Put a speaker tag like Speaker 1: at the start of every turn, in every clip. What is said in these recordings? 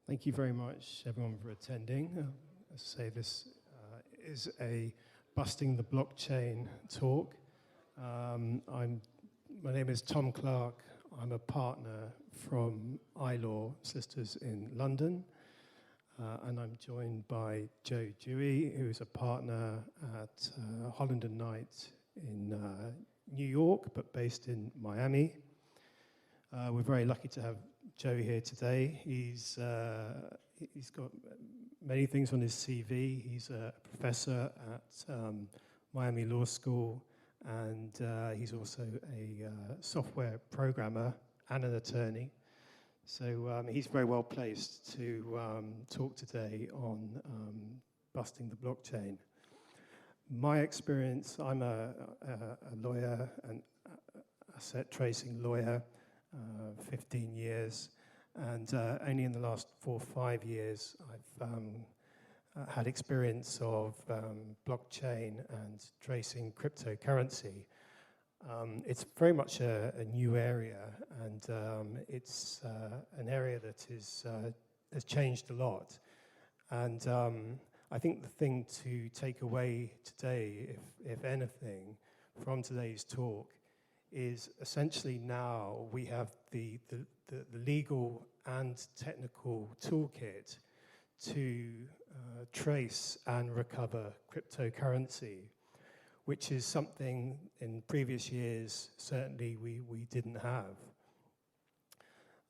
Speaker 1: Thank you very much, everyone, for attending. As I say, this is a Busting the Blockchain talk. My name is Tom Clark. I'm a partner from iLaw Sisters in London. And I'm joined by Joe Dewey, who's a partner at Holland Knight in New York, but based in Miami. We're very lucky to have Joe here today. He's got many things on his CV. He's a professor at Miami Law School, and he's also a software programmer and an attorney. So he's very well placed to talk today on busting the blockchain. My experience, I'm a lawyer, an asset tracing lawyer, 15 years, and only in the last 4 or 5 years I've had experience of blockchain and tracing cryptocurrency. It's very much a new area, and it's an area that has changed a lot. And I think the thing to take away today, if anything, from today's talk is essentially now we have the legal and technical toolkit to trace and recover cryptocurrency, which is something in previous years certainly we didn't have.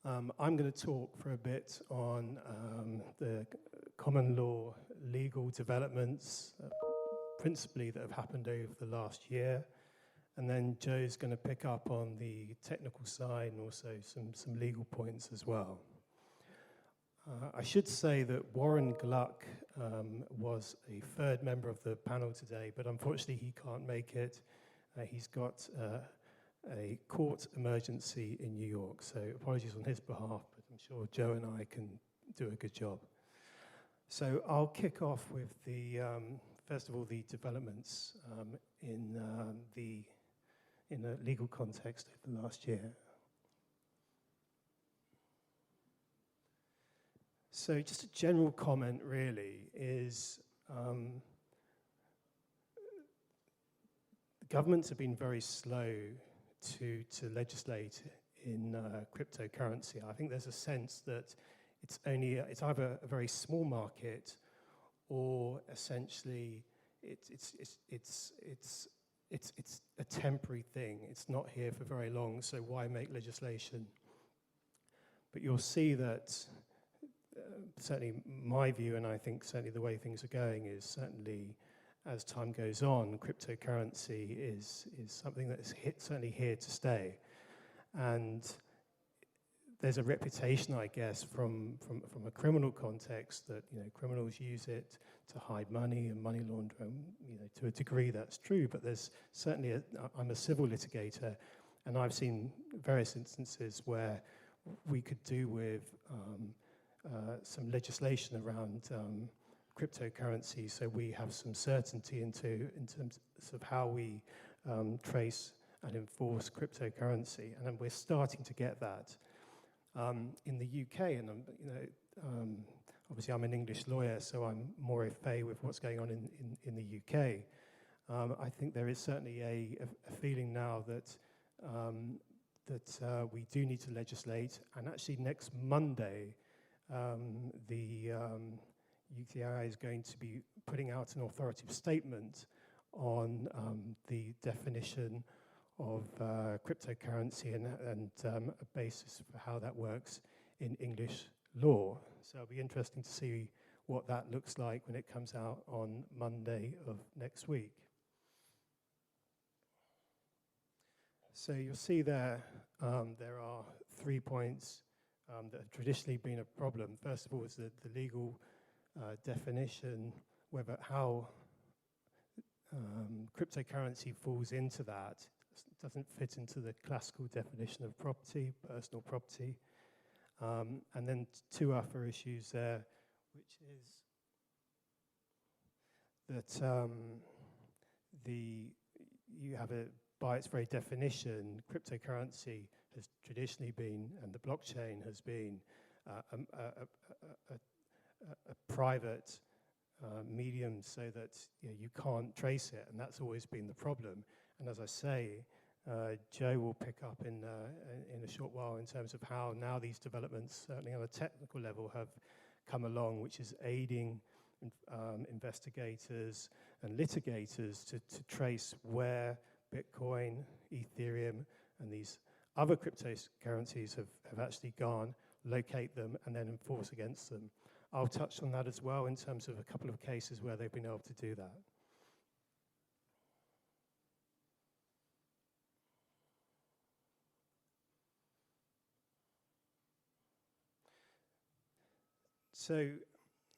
Speaker 1: I'm going to talk for a bit on the common law legal developments, principally that have happened over the last year. And then Joe's going to pick up on the technical side and also some legal points as well. I should say that Warren Gluck was a third member of the panel today, but unfortunately he can't make it. He's got a court emergency in New York, so apologies on his behalf, but I'm sure Joe and I can do a good job. So I'll kick off with the, first of all, the developments in a legal context over the last year. So just a general comment really is the governments have been very slow to legislate in cryptocurrency. I think there's a sense that it's either a very small market or essentially it's a temporary thing. It's not here for very long, so why make legislation? But you'll see that certainly my view, and I think certainly the way things are going, is certainly as time goes on, cryptocurrency is something that is certainly here to stay. And there's a reputation, I guess, from a criminal context that criminals use it to hide money and money laundering. To a degree that's true, but there's certainly I'm a civil litigator, and I've seen various instances where we could do with some legislation around cryptocurrency, so we have some certainty in terms of how we trace and enforce cryptocurrency, and then we're starting to get that. In the UK, and obviously I'm an English lawyer, so I'm more au fait with what's going on in the UK. I think there is certainly a feeling now that we do need to legislate, and actually next Monday, the UKI is going to be putting out an authoritative statement on the definition of cryptocurrency and a basis for how that works in English law. So it'll be interesting to see what that looks like when it comes out on Monday of next week. So you'll see there are 3 points that have traditionally been a problem. First of all is the legal definition, how cryptocurrency falls into that. Doesn't fit into the classical definition of property, personal property. And then 2 other issues there, which is that you have by its very definition, cryptocurrency has traditionally been, and the blockchain has been, a private medium so that you can't trace it, and that's always been the problem. And as I say, Joe will pick up in a short while in terms of how now these developments, certainly on a technical level, have come along, which is aiding investigators and litigators to trace where Bitcoin, Ethereum, and these other cryptocurrencies have actually gone, locate them, and then enforce against them. I'll touch on that as well in terms of a couple of cases where they've been able to do that. So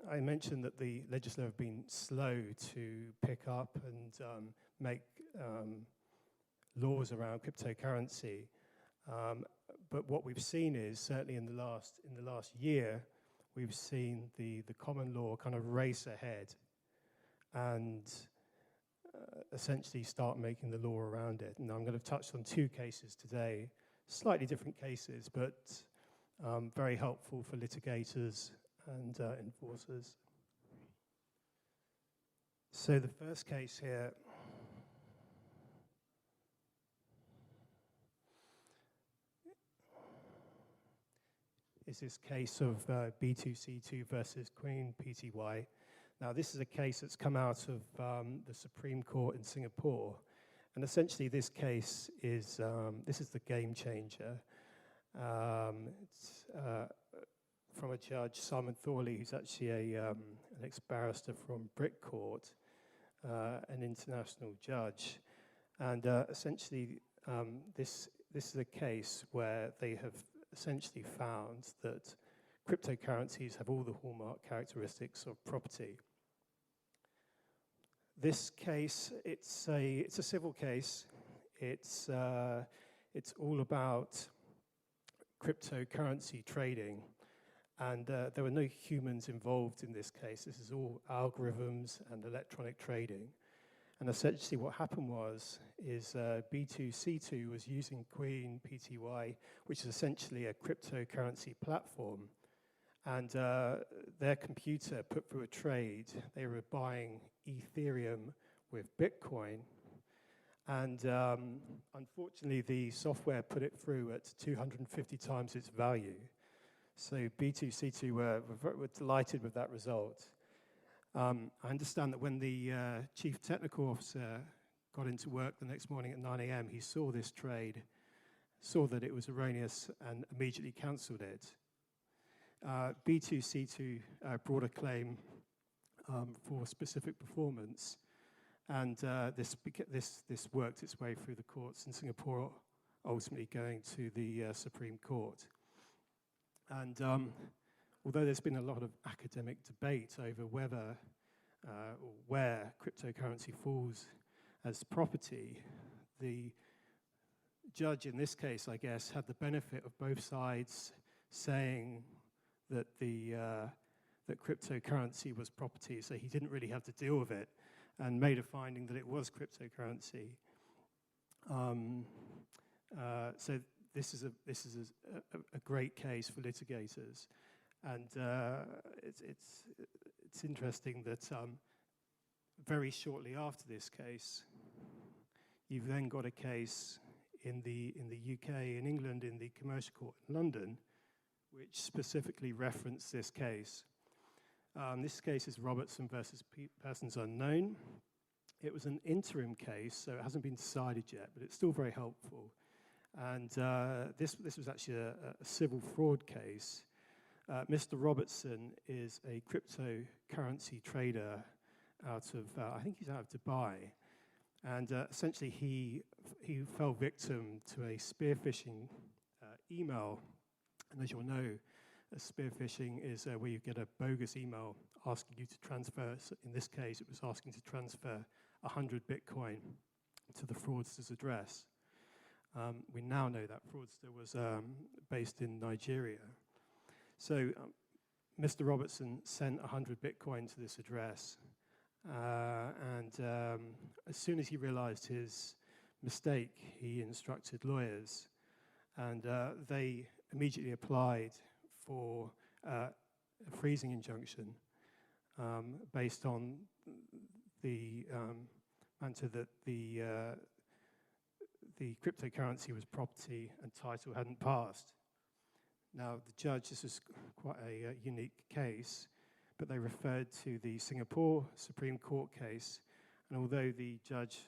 Speaker 1: I mentioned that the legislature have been slow to pick up and make laws around cryptocurrency. But what we've seen is, certainly in the last year, we've seen the common law kind of race ahead and essentially start making the law around it. And I'm going to touch on two cases today, slightly different cases, but very helpful for litigators and enforcers. So the first case here is this case of B2C2 versus Queen PTY. Now, this is a case that's come out of the Supreme Court in Singapore. And essentially, this case is, this is the game changer. It's from a judge, Simon Thorley, who's actually an ex-barrister from Brick Court, an international judge. And essentially, this is a case where they have essentially found that cryptocurrencies have all the hallmark characteristics of property. This case, it's a civil case. It's all about cryptocurrency trading. And there were no humans involved in this case. This is all algorithms and electronic trading. And essentially what happened is B2C2 was using Queen PTY, which is essentially a cryptocurrency platform. And their computer put through a trade. They were buying Ethereum with Bitcoin. And unfortunately, the software put it through at 250 times its value. So B2C2 were delighted with that result. I understand that when the chief technical officer got into work the next morning at 9 a.m., he saw this trade, saw that it was erroneous, and immediately cancelled it. B2C2 brought a claim for specific performance, and this worked its way through the courts in Singapore, ultimately going to the Supreme Court. And although there's been a lot of academic debate over whether or where cryptocurrency falls as property, the judge in this case, I guess, had the benefit of both sides saying that that cryptocurrency was property, so he didn't really have to deal with it, and made a finding that it was cryptocurrency. So this is a great case for litigators, and it's interesting that very shortly after this case, you've then got a case in the UK, in England, in the Commercial Court in London, which specifically referenced this case. This case is Robertson versus Persons Unknown. It was an interim case, so it hasn't been decided yet, but it's still very helpful. And this was actually a civil fraud case. Mr. Robertson is a cryptocurrency trader out of, I think he's out of Dubai. And essentially he fell victim to a spear phishing email. And as you'll know, spear phishing is where you get a bogus email asking you to transfer. So in this case, it was asking to transfer 100 Bitcoin to the fraudster's address. We now know that fraudster was based in Nigeria. So Mr. Robertson sent 100 Bitcoin to this address. And as soon as he realized his mistake, he instructed lawyers. And they immediately applied for a freezing injunction based on the matter that the cryptocurrency was property and title hadn't passed. Now, the judge, this is quite a unique case, but they referred to the Singapore Supreme Court case, and although the judge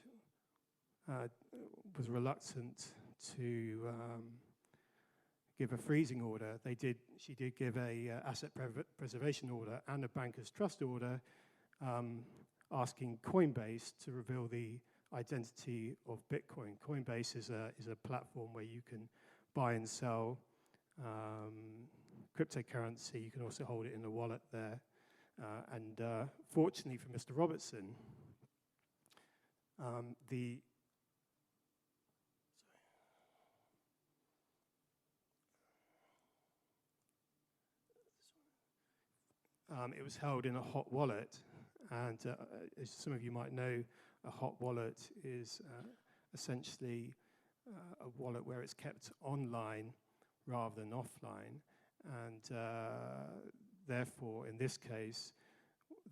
Speaker 1: was reluctant to give a freezing order, she did give a asset preservation order and a banker's trust order asking Coinbase to reveal the identity of Bitcoin. Coinbase is a platform where you can buy and sell cryptocurrency. You can also hold it in a wallet there. And fortunately for Mr. Robertson, it was held in a hot wallet. And as some of you might know, a hot wallet is essentially a wallet where it's kept online rather than offline. And therefore, in this case,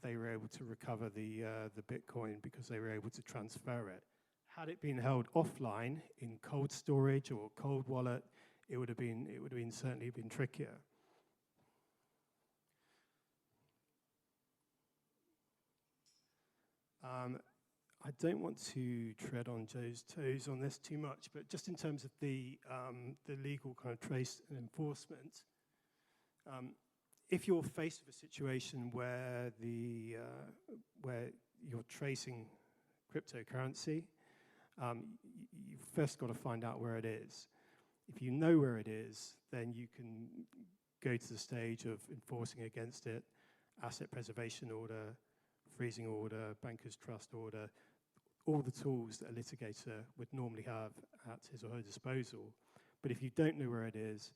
Speaker 1: they were able to recover the Bitcoin because they were able to transfer it. Had it been held offline in cold storage or cold wallet, it would have been certainly been trickier. I don't want to tread on Joe's toes on this too much, but just in terms of the legal kind of trace and enforcement, if you're faced with a situation where you're tracing cryptocurrency, you've first got to find out where it is. If you know where it is, then you can go to the stage of enforcing against it, asset preservation order, freezing order, banker's trust order, all the tools that a litigator would normally have at his or her disposal. But if you don't know where it is,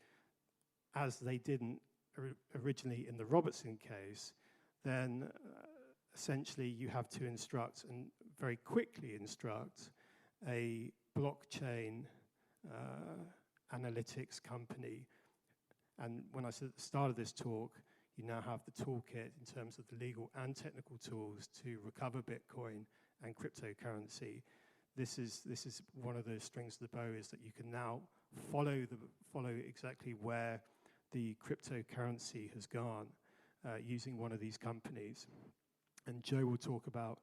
Speaker 1: as they didn't originally in the Robertson case, then essentially you have to instruct, and very quickly instruct, a blockchain analytics company. And when I said at the start of this talk, you now have the toolkit in terms of the legal and technical tools to recover Bitcoin and cryptocurrency. This is one of those strings of the bow, is that you can now follow exactly where the cryptocurrency has gone using one of these companies. And Joe will talk about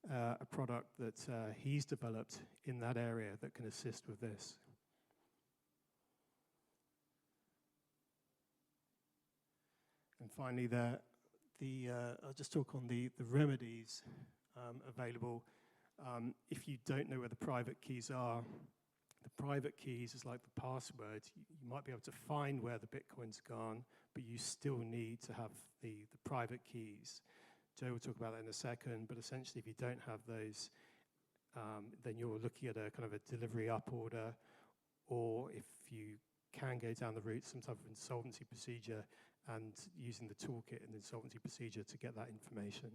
Speaker 1: a product that he's developed in that area that can assist with this. And finally, I'll just talk on the remedies available. If you don't know where the private keys are, the private keys is like the password. You might be able to find where the Bitcoin's gone, but you still need to have the private keys. Joe will talk about that in a second, but essentially if you don't have those, then you're looking at a kind of a delivery up order, or if you can go down the route, some type of insolvency procedure, and using the toolkit and insolvency procedure to get that information.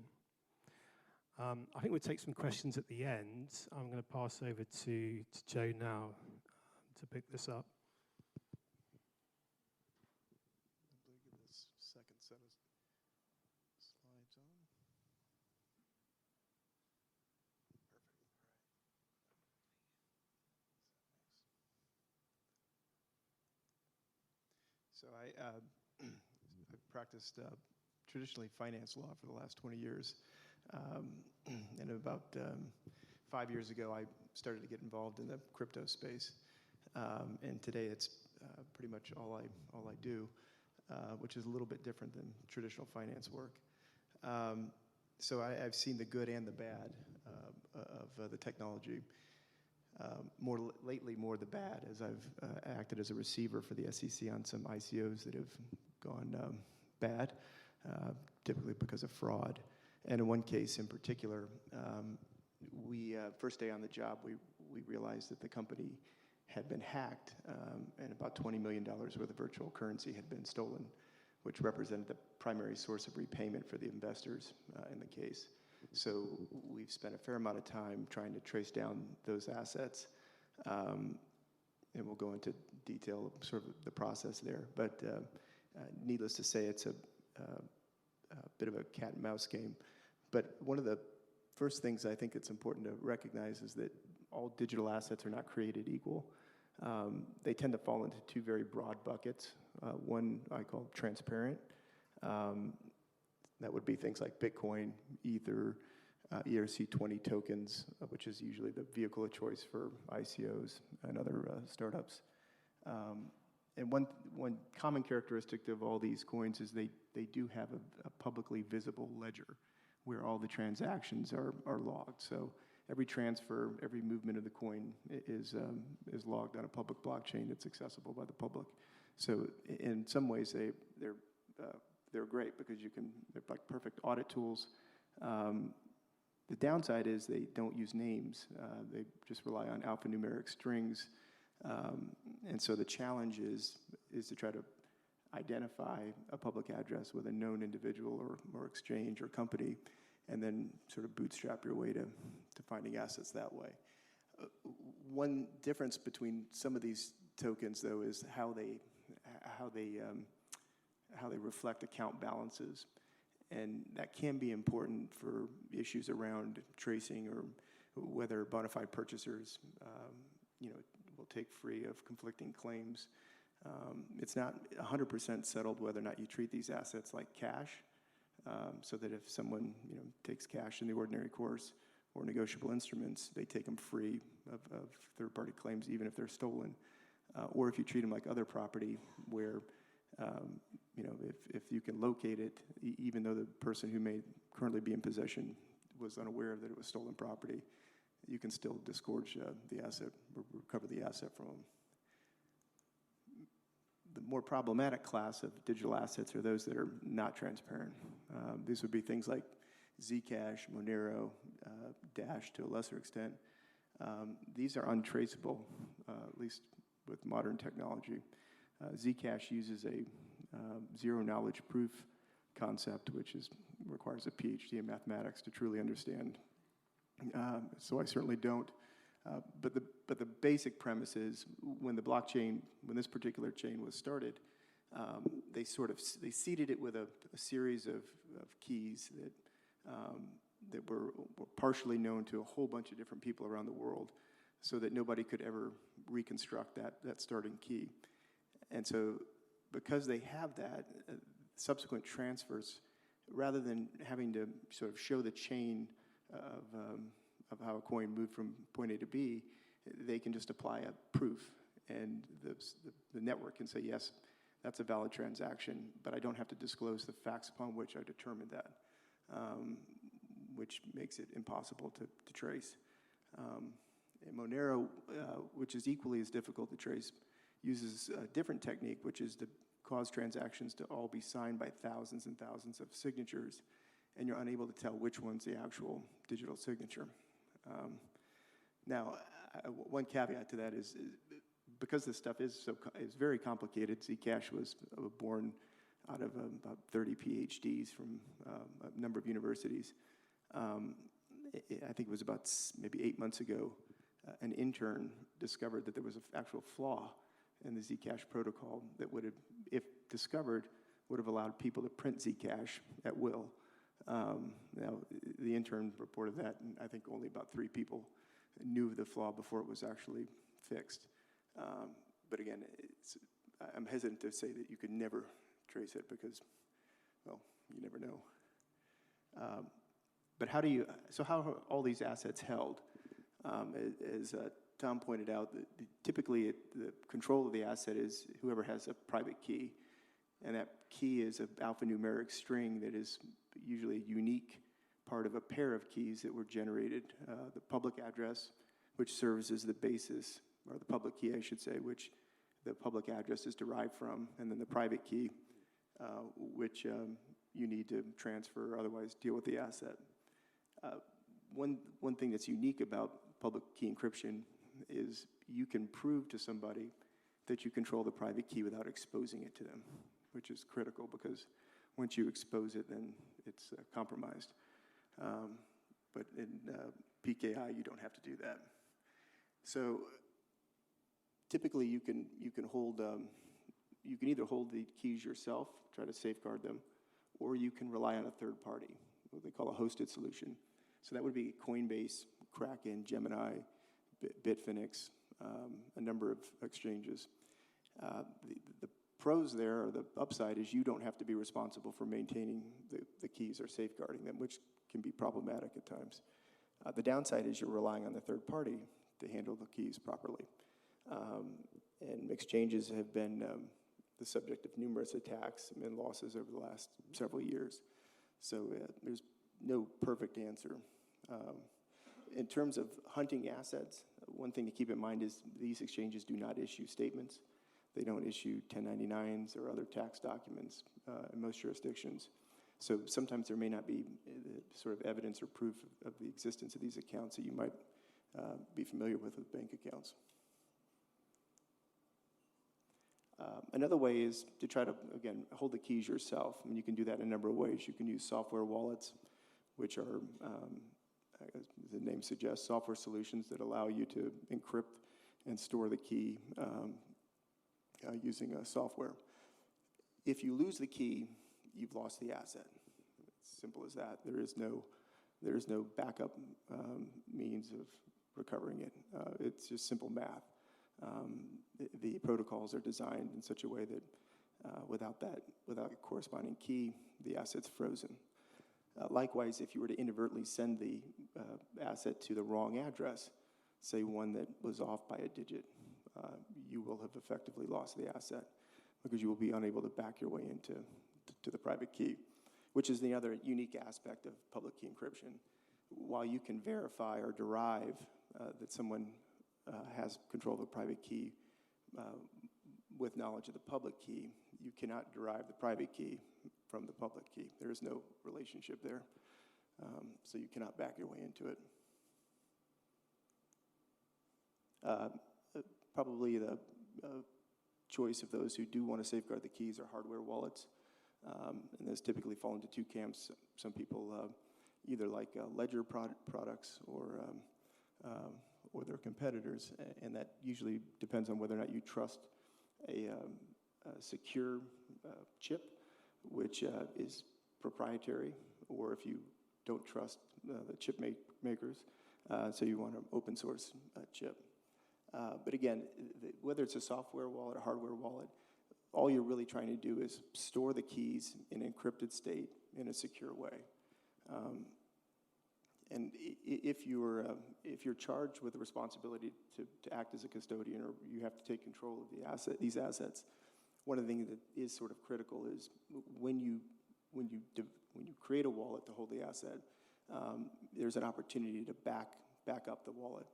Speaker 1: I think we'll take some questions at the end. I'm going to pass over to Joe now to pick this up.
Speaker 2: I believe get this second set of slides on. Perfect. All right. So I've practiced traditionally finance law for the last 20 years. And about 5 years ago, I started to get involved in the crypto space. And today it's pretty much all I do, which is a little bit different than traditional finance work. So I've seen the good and the bad of the technology. Lately, more the bad, as I've acted as a receiver for the SEC on some ICOs that have gone bad, typically because of fraud. And in one case in particular, first day on the job, we realized that the company had been hacked, and about $20 million worth of virtual currency had been stolen, which represented the primary source of repayment for the investors in the case. So we've spent a fair amount of time trying to trace down those assets, and we'll go into detail of sort of the process there. But Needless to say, it's a bit of a cat and mouse game. But one of the first things I think it's important to recognize is that all digital assets are not created equal. They tend to fall into two very broad buckets. One I call transparent. That would be things like Bitcoin, Ether, ERC20 tokens, which is usually the vehicle of choice for ICOs and other startups. And one common characteristic of all these coins is they do have a publicly visible ledger where all the transactions are logged. So every transfer, every movement of the coin is logged on a public blockchain that's accessible by the public. So in some ways they're great because they're like perfect audit tools. The downside is they don't use names. They just rely on alphanumeric strings. And so the challenge is to try to identify a public address with a known individual or exchange or company, and then sort of bootstrap your way to finding assets that way. One difference between some of these tokens, though, is how they reflect account balances. And that can be important for issues around tracing or whether bona fide purchasers will take free of conflicting claims. It's not 100% settled whether or not you treat these assets like cash, so that if someone takes cash in the ordinary course or negotiable instruments, they take them free of third-party claims, even if they're stolen. Or if you treat them like other property where if you can locate it, even though the person who may currently be in possession was unaware that it was stolen property, you can still disgorge the asset or recover the asset from them. The more problematic class of digital assets are those that are not transparent. These would be things like Zcash, Monero, Dash to a lesser extent. These are untraceable, at least with modern technology. Zcash uses a zero-knowledge proof concept, which requires a PhD in mathematics to truly understand. So I certainly don't. But the basic premise is when this particular chain was started, they seeded it with a series of keys that were partially known to a whole bunch of different people around the world, so that nobody could ever reconstruct that starting key. And so because they have that, subsequent transfers, rather than having to sort of show the chain of how a coin moved from point A to B, they can just apply a proof, and the network can say, yes, that's a valid transaction, but I don't have to disclose the facts upon which I determined that, which makes it impossible to trace. And Monero, which is equally as difficult to trace, uses a different technique, which is to cause transactions to all be signed by thousands and thousands of signatures, and you're unable to tell which one's the actual digital signature. Now, one caveat to that is because this stuff is very complicated. Zcash was born out of about 30 PhDs from a number of universities. I think it was about maybe 8 months ago, an intern discovered that there was an actual flaw in the Zcash protocol that would have, if discovered, would have allowed people to print Zcash at will. Now, the intern reported that, and I think only about 3 people knew of the flaw before it was actually fixed. But again, I'm hesitant to say that you could never trace it because, well, you never know. But how are all these assets held? As Tom pointed out, typically the control of the asset is whoever has a private key, and that key is an alphanumeric string that is usually a unique part of a pair of keys that were generated. The public address, which serves as the basis, or the public key, I should say, which the public address is derived from, and then the private key, which you need to transfer or otherwise deal with the asset. One thing that's unique about public key encryption is you can prove to somebody that you control the private key without exposing it to them, which is critical because once you expose it, then it's compromised. But in PKI, you don't have to do that. So typically, you can hold you can either hold the keys yourself, try to safeguard them, or you can rely on a third party, what they call a hosted solution. So that would be Coinbase, Kraken, Gemini, Bitfinex, a number of exchanges. The pros there, or the upside, is you don't have to be responsible for maintaining the keys or safeguarding them, which can be problematic at times. The downside is you're relying on the third party to handle the keys properly. And exchanges have been the subject of numerous attacks and losses over the last several years. So there's no perfect answer. In terms of hunting assets, one thing to keep in mind is these exchanges do not issue statements. They don't issue 1099s or other tax documents in most jurisdictions. So sometimes there may not be sort of evidence or proof of the existence of these accounts that you might be familiar with bank accounts. Another way is to try to, again, hold the keys yourself. I mean, you can do that in a number of ways. You can use software wallets, which are, as the name suggests, software solutions that allow you to encrypt and store the key using software. If you lose the key, you've lost the asset. It's simple as that. There is no backup means of recovering it. It's just simple math. The protocols are designed in such a way that without a corresponding key, the asset's frozen. Likewise, if you were to inadvertently send the asset to the wrong address, say one that was off by a digit, you will have effectively lost the asset because you will be unable to back your way into the private key, which is the other unique aspect of public key encryption. While you can verify or derive that someone has control of a private key with knowledge of the public key, you cannot derive the private key from the public key. There is no relationship there, so you cannot back your way into it. Probably the choice of those who do want to safeguard the keys are hardware wallets, and those typically fall into two camps. Some people either like ledger products or their competitors, and that usually depends on whether or not you trust a secure chip, which is proprietary, or if you don't trust the chip makers, so you want an open source chip. But again, whether it's a software wallet or hardware wallet, all you're really trying to do is store the keys in an encrypted state in a secure way. And if you're charged with the responsibility to act as a custodian, or you have to take control of these assets, one of the things that is sort of critical is when you create a wallet to hold the asset, there's an opportunity to back up the wallet.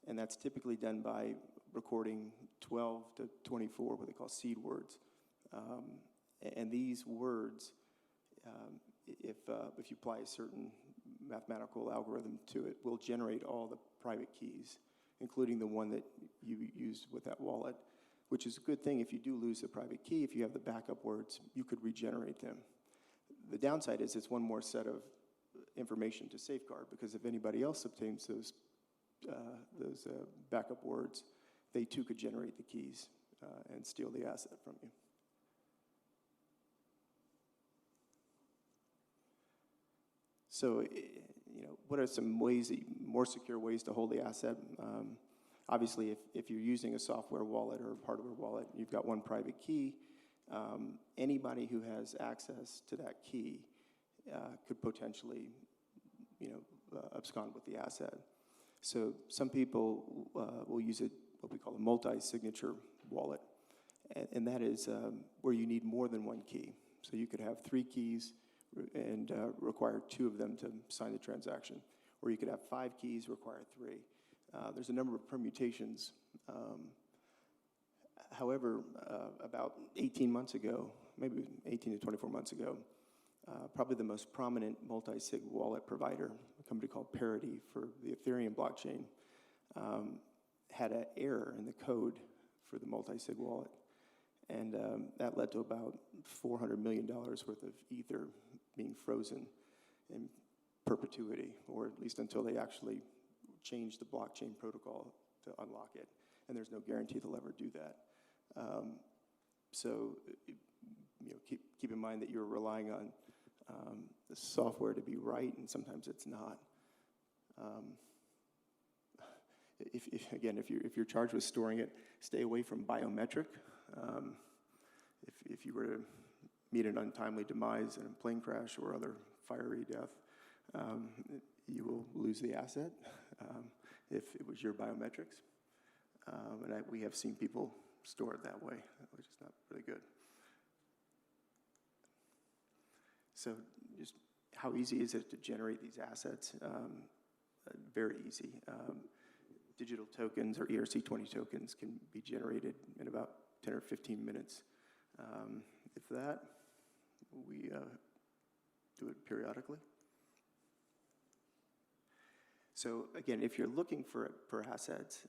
Speaker 2: And that's typically done by recording 12 to 24 what they call seed words. And these words, if you apply a certain mathematical algorithm to it, will generate all the private keys, including the one that you used with that wallet, which is a good thing. If you do lose the private key, if you have the backup words, you could regenerate them. The downside is it's one more set of information to safeguard, because if anybody else obtains those backup words, they too could generate the keys and steal the asset from you. So, what are some ways, more secure ways to hold the asset? Obviously, if you're using a software wallet or a hardware wallet, you've got one private key. Anybody who has access to that key could potentially, abscond with the asset. So some people will use what we call a multi-signature wallet, and that is where you need more than one key. So you could have 3 keys and require 2 of them to sign the transaction, or you could have 5 keys, require 3. There's a number of permutations. However, about 18 months ago, maybe 18 to 24 months ago, probably the most prominent multi-sig wallet provider, a company called Parity for the Ethereum blockchain, had an error in the code for the multi-sig wallet. And that led to about $400 million worth of Ether being frozen in perpetuity, or at least until they actually change the blockchain protocol to unlock it. And there's no guarantee they'll ever do that. So keep in mind that you're relying on the software to be right, and sometimes it's not. If you're charged with storing it, stay away from biometric. If you were to meet an untimely demise in a plane crash or other fiery death, you will lose the asset if it was your biometrics. We have seen people store it that way, which is not really good. So just how easy is it to generate these assets? Very easy. Digital tokens or ERC20 tokens can be generated in about 10 or 15 minutes. If that, we do it periodically. So again, if you're looking for assets,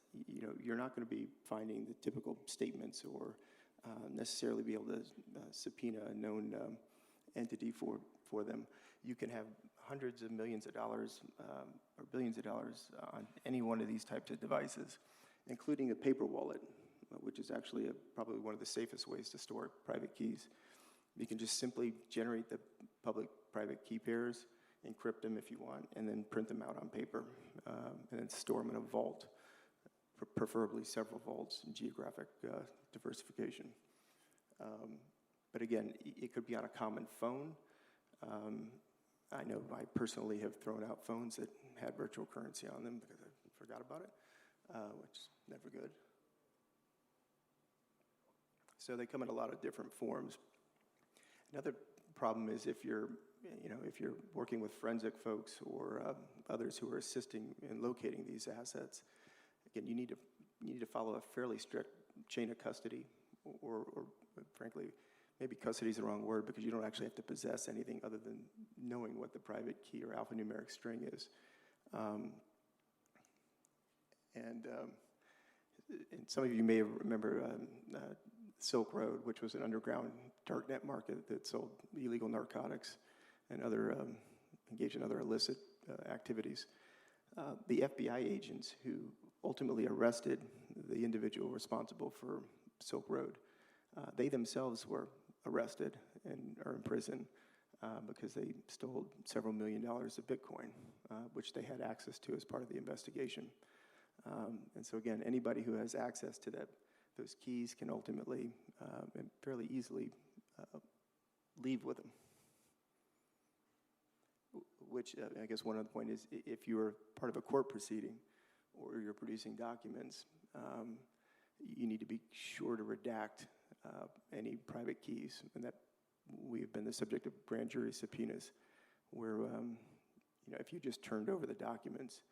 Speaker 2: you're not going to be finding the typical statements or necessarily be able to subpoena a known entity for them. You can have hundreds of millions of dollars or billions of dollars on any one of these types of devices, including a paper wallet, which is actually probably one of the safest ways to store private keys. You can just simply generate the public-private key pairs, encrypt them if you want, and then print them out on paper, and then store them in a vault, preferably several vaults and geographic diversification. But again, it could be on a common phone. I know I personally have thrown out phones that had virtual currency on them because I forgot about it, which is never good. So they come in a lot of different forms. Another problem is if you're working with forensic folks or others who are assisting in locating these assets, again, you need to follow a fairly strict chain of custody, or frankly, maybe custody is the wrong word because you don't actually have to possess anything other than knowing what the private key or alphanumeric string is. And some of you may remember Silk Road, which was an underground darknet market that sold illegal narcotics and engaged in other illicit activities. The FBI agents who ultimately arrested the individual responsible for Silk Road, they themselves were arrested and are in prison because they stole several $1 million of Bitcoin, which they had access to as part of the investigation. And so again, anybody who has access to those keys can ultimately and fairly easily leave with them. Which I guess one other point is if you're part of a court proceeding or you're producing documents, you need to be sure to redact any private keys, and that we've been the subject of grand jury subpoenas where if you just turned over the documents,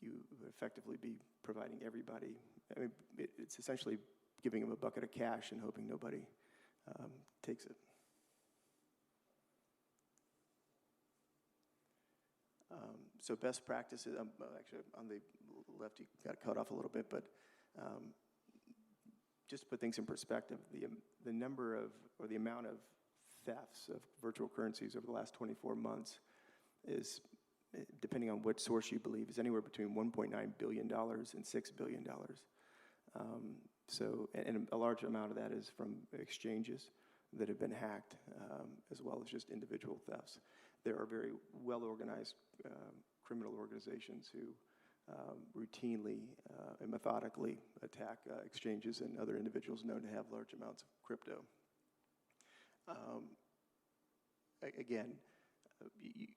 Speaker 2: you would effectively be providing everybody, it's essentially giving them a bucket of cash and hoping nobody takes it. So best practices, actually on the left you got cut off a little bit, but just to put things in perspective, the number of, or the amount of thefts of virtual currencies over the last 24 months is, depending on what source you believe, is anywhere between $1.9 billion and $6 billion. And a large amount of that is from exchanges that have been hacked, as well as just individual thefts. There are very well-organized criminal organizations who routinely and methodically attack exchanges and other individuals known to have large amounts of crypto. Again,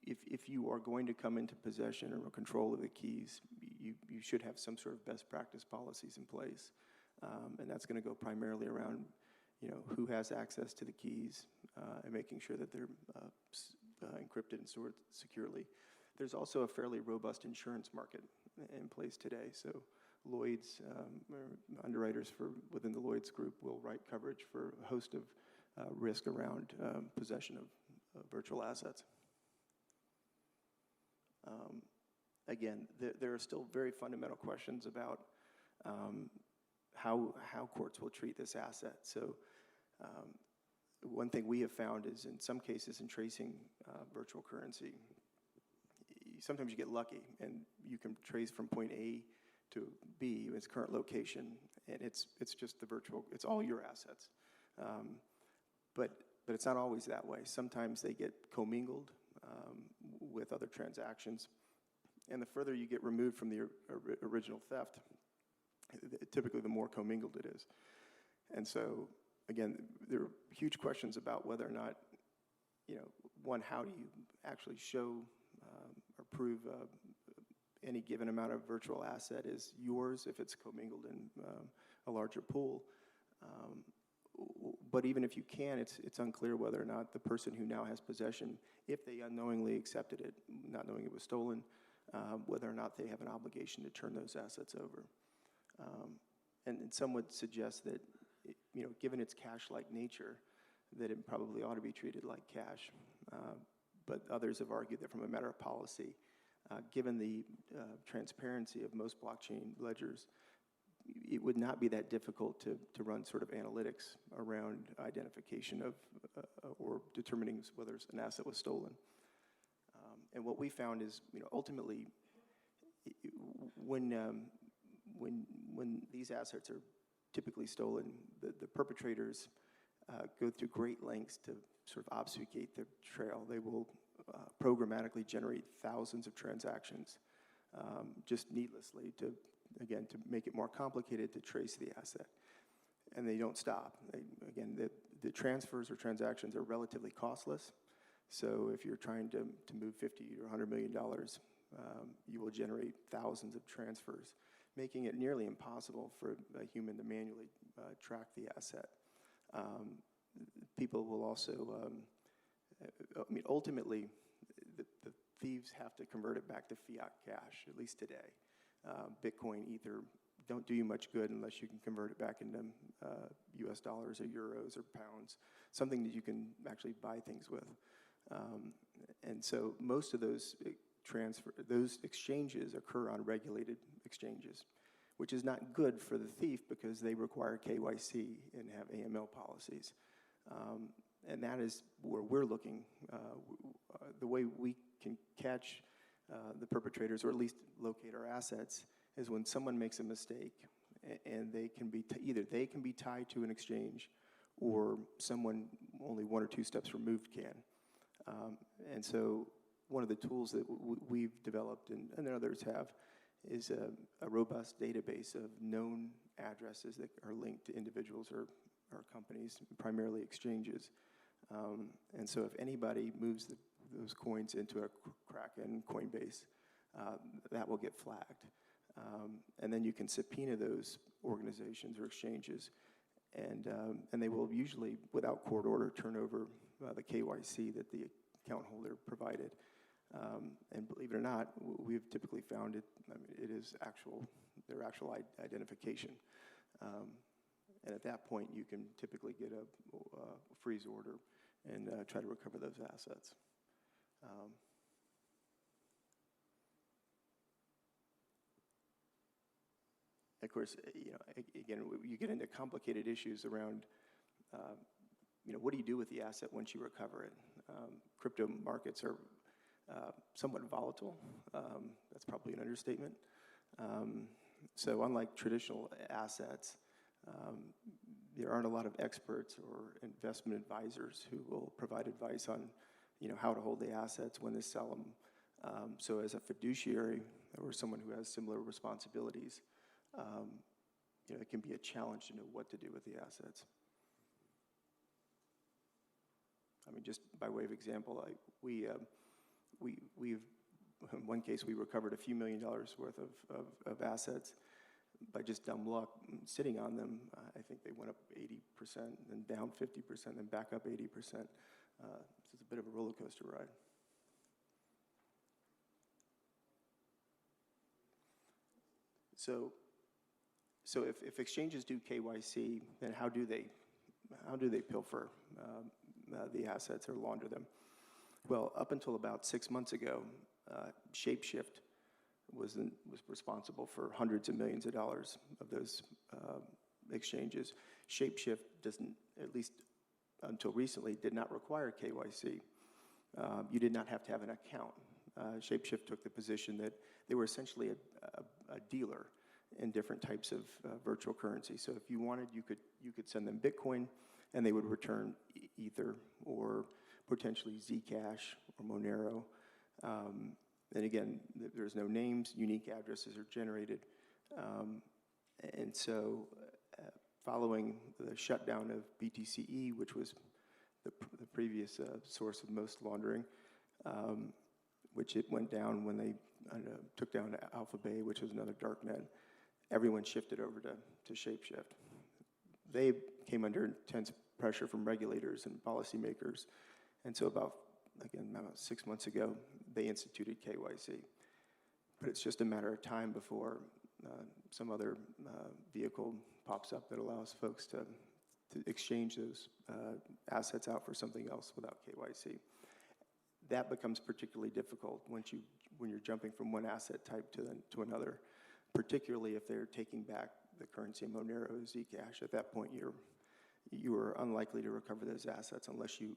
Speaker 2: if you are going to come into possession or control of the keys, you should have some sort of best practice policies in place. And that's going to go primarily around who has access to the keys and making sure that they're encrypted and stored securely. There's also a fairly robust insurance market in place today. So Lloyd's, underwriters within the Lloyd's group will write coverage for a host of risk around possession of virtual assets. Again, there are still very fundamental questions about how courts will treat this asset. So one thing we have found is in some cases in tracing virtual currency, sometimes you get lucky and you can trace from point A to B, its current location, and it's just the virtual, it's all your assets. But it's not always that way. Sometimes they get commingled with other transactions. And the further you get removed from the original theft, typically the more commingled it is. And so, again, there are huge questions about whether or not, one, how do you actually show or prove any given amount of virtual asset is yours if it's commingled in a larger pool. But even if you can, it's unclear whether or not the person who now has possession, if they unknowingly accepted it, not knowing it was stolen, whether or not they have an obligation to turn those assets over. And some would suggest that, given its cash-like nature, that it probably ought to be treated like cash. But others have argued that from a matter of policy, given the transparency of most blockchain ledgers, it would not be that difficult to run sort of analytics around identification of or determining whether an asset was stolen. And what we found is, ultimately, when these assets are typically stolen, the perpetrators go through great lengths to sort of obfuscate the trail. They will programmatically generate thousands of transactions just needlessly to make it more complicated to trace the asset. And they don't stop. The transfers or transactions are relatively costless. So if you're trying to move $50 or $100 million, you will generate thousands of transfers, making it nearly impossible for a human to manually track the asset. People will also, ultimately, the thieves have to convert it back to fiat cash, at least today. Bitcoin, Ether don't do you much good unless you can convert it back into US dollars or euros or pounds, something that you can actually buy things with. And so most of those exchanges occur on regulated exchanges, which is not good for the thief because they require KYC and have AML policies. And that is where we're looking. The way we can catch the perpetrators, or at least locate our assets, is when someone makes a mistake and they can be either they can be tied to an exchange or someone only one or two steps removed can. And so one of the tools that we've developed and others have is a robust database of known addresses that are linked to individuals or companies, primarily exchanges. And so if anybody moves those coins into a Kraken, Coinbase, that will get flagged. And then you can subpoena those organizations or exchanges, and they will usually, without court order, turn over the KYC that the account holder provided. And believe it or not, we've typically found it is their actual identification. And at that point, you can typically get a freeze order and try to recover those assets. Of course, again, you get into complicated issues around, what do you do with the asset once you recover it? Crypto markets are somewhat volatile. That's probably an understatement. So unlike traditional assets, there aren't a lot of experts or investment advisors who will provide advice on, how to hold the assets, when to sell them. So as a fiduciary or someone who has similar responsibilities, it can be a challenge to know what to do with the assets. Just by way of example, we've in one case we recovered a few $1 million worth of assets by just dumb luck sitting on them. I think they went up 80%, then down 50%, then back up 80%. So it's a bit of a roller coaster ride. So if exchanges do KYC, then how do they pilfer the assets or launder them? Well, up until about 6 months ago, Shapeshift was responsible for hundreds of millions of dollars of those exchanges. Shapeshift doesn't, at least until recently, did not require KYC. You did not have to have an account. Shapeshift took the position that they were essentially a dealer in different types of virtual currency. So if you wanted, you could send them Bitcoin, and they would return Ether or potentially Zcash or Monero. And again, there's no names, unique addresses are generated. And so following the shutdown of BTCE, which was the previous source of most laundering, which it went down when they took down Alpha Bay, which was another darknet, everyone shifted over to Shapeshift. They came under intense pressure from regulators and policymakers. And so about 6 months ago, they instituted KYC. But it's just a matter of time before some other vehicle pops up that allows folks to exchange those assets out for something else without KYC. That becomes particularly difficult when you're jumping from one asset type to another, particularly if they're taking back the currency Monero or Zcash. At that point, you are unlikely to recover those assets unless you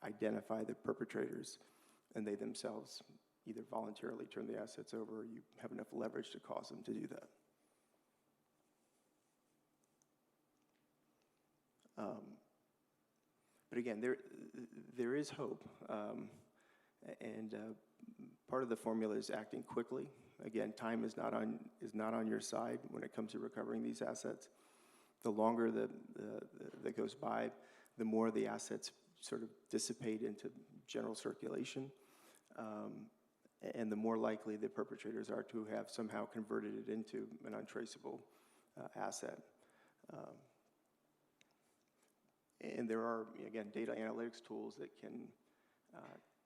Speaker 2: identify the perpetrators and they themselves either voluntarily turn the assets over or you have enough leverage to cause them to do that. But again, there is hope, and part of the formula is acting quickly. Again, time is not on your side when it comes to recovering these assets. The longer that goes by, the more the assets sort of dissipate into general circulation, and the more likely the perpetrators are to have somehow converted it into an untraceable asset. And there are, again, data analytics tools that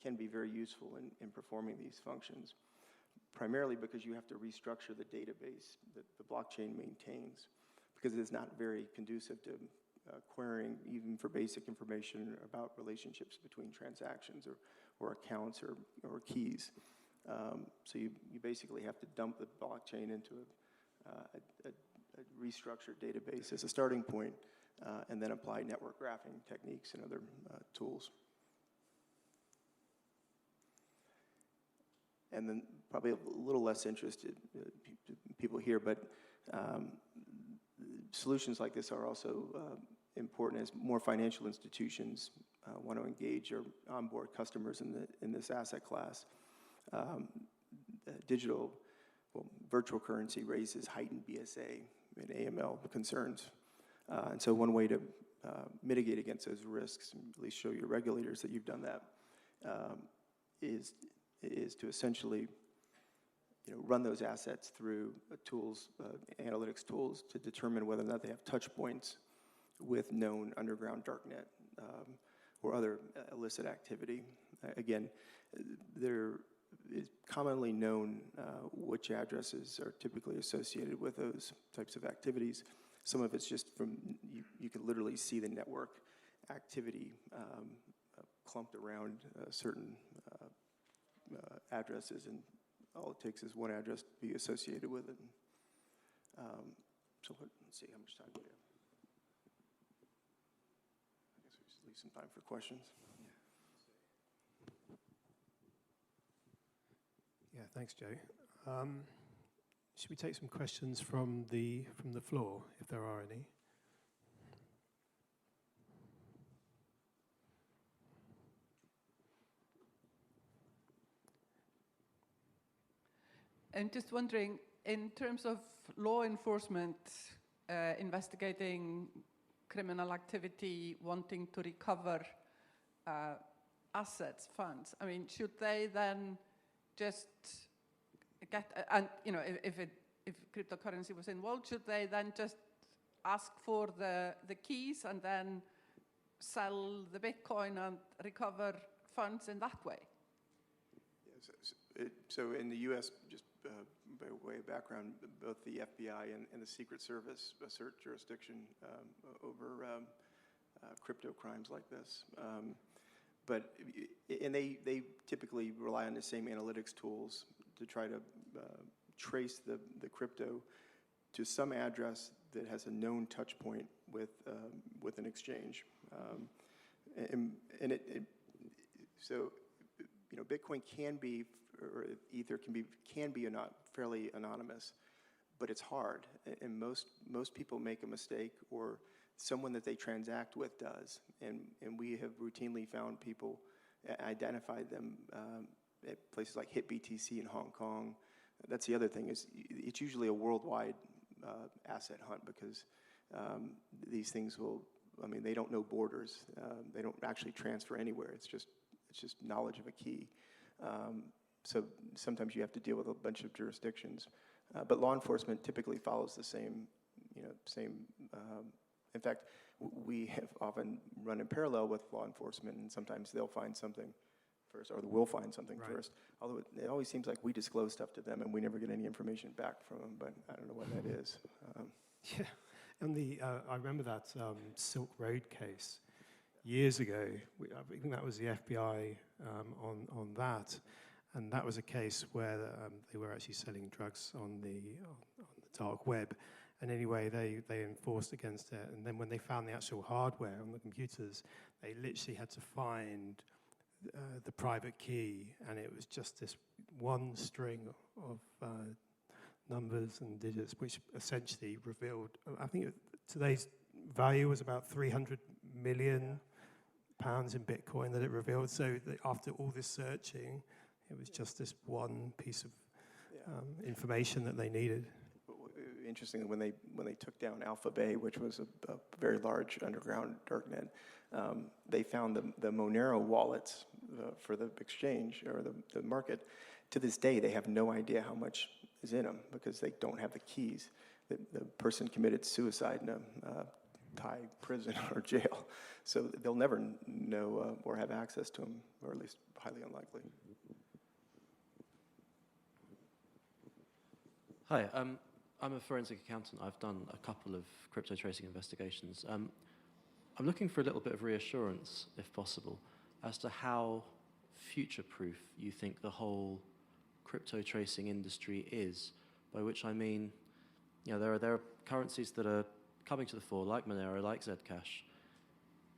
Speaker 2: can be very useful in performing these functions, primarily because you have to restructure the database that the blockchain maintains, because it is not very conducive to querying even for basic information about relationships between transactions or accounts or keys. So you basically have to dump the blockchain into a restructured database as a starting point, and then apply network graphing techniques and other tools. And then probably a little less interested people here, but solutions like this are also important as more financial institutions want to engage or onboard customers in this asset class. Virtual currency raises heightened BSA and AML concerns. And so one way to mitigate against those risks, at least show your regulators that you've done that, is to essentially run those assets through tools, analytics tools, to determine whether or not they have touch points with known underground darknet or other illicit activity. Again, there is commonly known which addresses are typically associated with those types of activities. Some of it's just from, you can literally see the network activity clumped around certain addresses, and all it takes is one address to be associated with it. So let's see, how much time do we have? I guess we just leave some time for questions.
Speaker 1: Yeah, thanks, Joe. Should we take some questions from the floor, if there are any?
Speaker 3: I'm just wondering, in terms of law enforcement investigating criminal activity, wanting to recover assets, funds, I mean, should they then just get, and if cryptocurrency was involved, should they then just ask for the keys and then sell the Bitcoin and recover funds in that way?
Speaker 2: Yes, so in the U.S., just by way of background, both the FBI and the Secret Service assert jurisdiction over crypto crimes like this. And they typically rely on the same analytics tools to try to trace the crypto to some address that has a known touch point with an exchange. So Bitcoin can be, or Ether can be not fairly anonymous, but it's hard, and most people make a mistake, or someone that they transact with does. And we have routinely found people, identified them at places like HitBTC in Hong Kong. That's the other thing, is it's usually a worldwide asset hunt, because these things will, I mean, they don't know borders. They don't actually transfer anywhere. It's just knowledge of a key. So sometimes you have to deal with a bunch of jurisdictions. But law enforcement typically follows the same, in fact, we have often run in parallel with law enforcement, and sometimes they'll find something first, or we'll find something first. Although it always seems like we disclose stuff to them and we never get any information back from them, but I don't know what that is.
Speaker 1: Yeah, and I remember that Silk Road case years ago. I think that was the FBI on that, and that was a case where they were actually selling drugs on the dark web. And anyway, they enforced against it. And then when they found the actual hardware on the computers, they literally had to find the private key, and it was just this one string of numbers and digits, which essentially revealed, I think today's value was about 300 million pounds in Bitcoin that it revealed. So after all this searching, it was just this one piece of information that they needed.
Speaker 2: Interestingly, when they took down Alpha Bay, which was a very large underground darknet, they found the Monero wallets for the exchange or the market. To this day, they have no idea how much is in them because they don't have the keys. The person committed suicide in a Thai prison or jail, so they'll never know or have access to them, or at least highly unlikely.
Speaker 4: Hi. I'm a forensic accountant. I've done a couple of crypto tracing investigations. I'm looking for a little bit of reassurance, if possible, as to how future-proof you think the whole crypto tracing industry is, by which I mean, there are currencies that are coming to the fore, like Monero, like Zcash.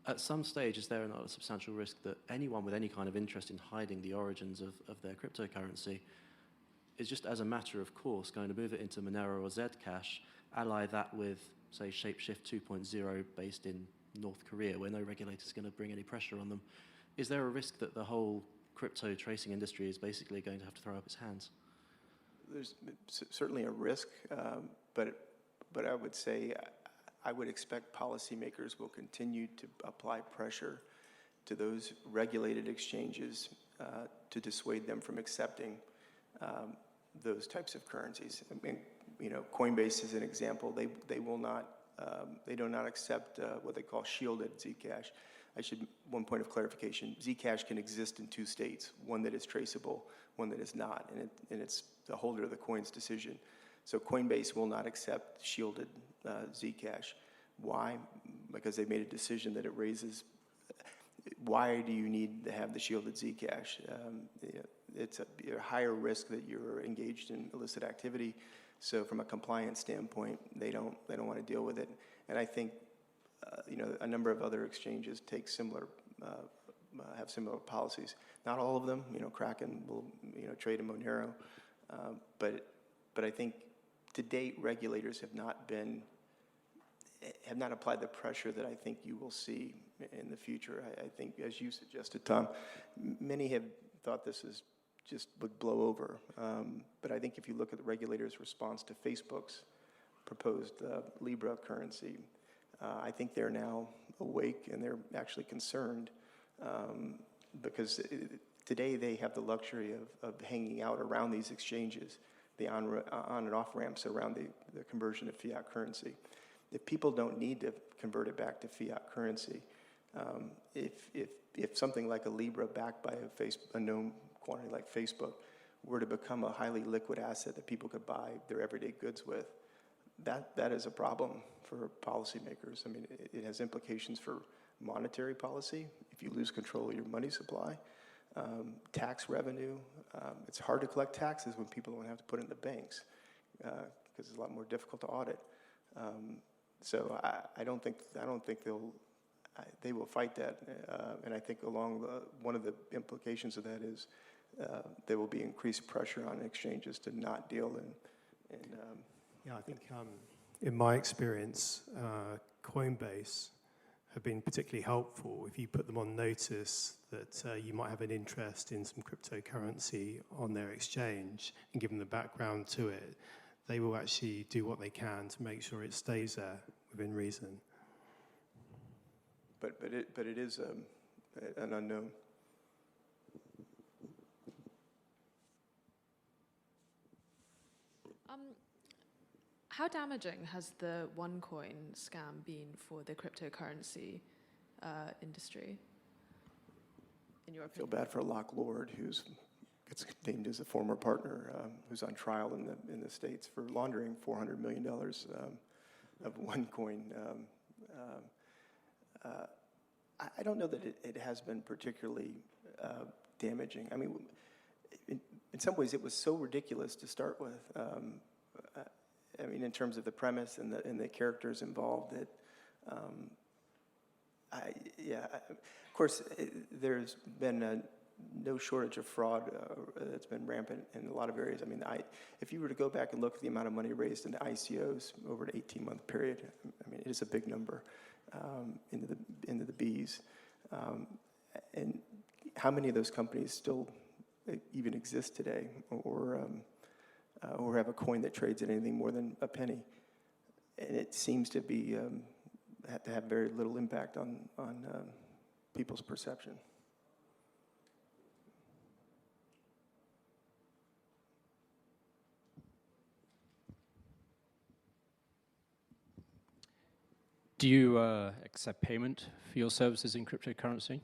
Speaker 4: At some stage, is there not a substantial risk that anyone with any kind of interest in hiding the origins of their cryptocurrency is just as a matter of course going to move it into Monero or Zcash, ally that with, say, Shapeshift 2.0 based in North Korea, where no regulator is going to bring any pressure on them? Is there a risk that the whole crypto tracing industry is basically going to have to throw up its hands?
Speaker 2: There's certainly a risk, but I would say I would expect policymakers will continue to apply pressure to those regulated exchanges to dissuade them from accepting those types of currencies. I mean, Coinbase is an example. They do not accept what they call shielded Zcash. One point of clarification: Zcash can exist in two states: one that is traceable, one that is not, and it's the holder of the coin's decision. So Coinbase will not accept shielded Zcash. Why? Because they made a decision that it raises. Why do you need to have the shielded Zcash? It's a higher risk that you're engaged in illicit activity. So from a compliance standpoint, they don't want to deal with it. And I think a number of other exchanges take have similar policies. Not all of them. Kraken will trade in Monero, but I think to date regulators have not applied the pressure that I think you will see in the future. I think, as you suggested, Tom, many have thought this would blow over. But I think if you look at the regulators' response to Facebook's proposed Libra currency, I think they're now awake and they're actually concerned because today they have the luxury of hanging out around these exchanges, the on and off ramps around the conversion of fiat currency. If people don't need to convert it back to fiat currency, if something like a Libra backed by a known quantity like Facebook were to become a highly liquid asset that people could buy their everyday goods with, that is a problem for policymakers. I mean, it has implications for monetary policy. If you lose control of your money supply, tax revenue, it's hard to collect taxes when people don't have to put it in the banks because it's a lot more difficult to audit. So I don't think they will fight that, and I think one of the implications of that is there will be increased pressure on exchanges to not deal in.
Speaker 1: Yeah, I think in my experience, Coinbase have been particularly helpful. If you put them on notice that you might have an interest in some cryptocurrency on their exchange and give them the background to it, they will actually do what they can to make sure it stays there within reason.
Speaker 2: But it is an unknown.
Speaker 5: How damaging has the OneCoin scam been for the cryptocurrency industry, in your
Speaker 2: I feel
Speaker 5: opinion?
Speaker 2: bad for Lock Lord, who's gets named as a former partner, who's on trial in the States for laundering $400 million of OneCoin. I don't know that it has been particularly damaging. I mean, in some ways, it was so ridiculous to start with. I mean, in terms of the premise and the characters involved, that of course, there's been no shortage of fraud that's been rampant in a lot of areas. I mean, if you were to go back and look at the amount of money raised into ICOs over an 18-month period, I mean, it is a big number into the Bs. And how many of those companies still even exist today, or have a coin that trades at anything more than a penny? And it seems to be to have very little impact on people's perception.
Speaker 6: Do you accept payment for your services in cryptocurrency?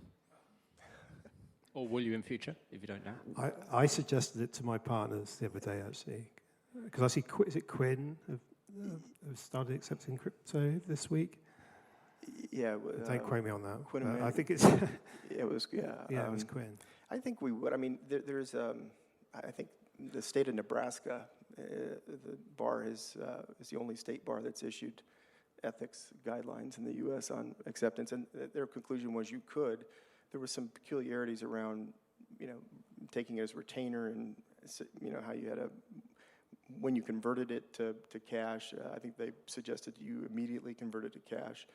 Speaker 6: Or will you in future, if you don't know?
Speaker 1: I suggested it to my partners the other day, actually, because I see, is it Quinn have started accepting crypto this week?
Speaker 2: Yeah.
Speaker 1: Don't quote me on that.
Speaker 2: Quinn,
Speaker 1: I think it's...
Speaker 2: it was, yeah.
Speaker 1: Yeah, it was Quinn.
Speaker 2: I think we would. I mean, there's, I think the state of Nebraska, the bar is the only state bar that's issued ethics guidelines in the U.S. on acceptance, and their conclusion was you could. There were some peculiarities around, taking it as retainer, and how you had when you converted it to cash. I think they suggested you immediately convert it to cash,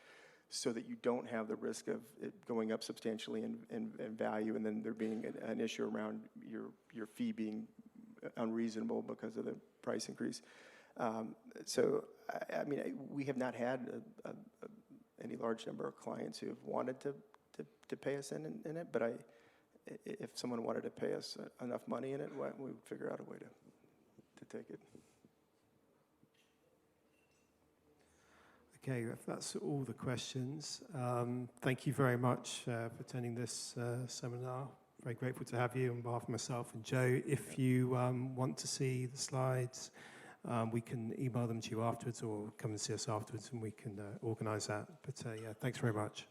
Speaker 2: so that you don't have the risk of it going up substantially in value, and then there being an issue around your fee being unreasonable because of the price increase. So, I mean, we have not had any large number of clients who have wanted to pay us in it, but if someone wanted to pay us enough money in it, we would figure out a way to take it.
Speaker 1: Okay, if that's all the questions, thank you very much for attending this seminar. Very grateful to have you on behalf of myself and Joe. If you want to see the slides, we can email them to you afterwards, or come and see us afterwards and we can organize that. But yeah, thanks very much.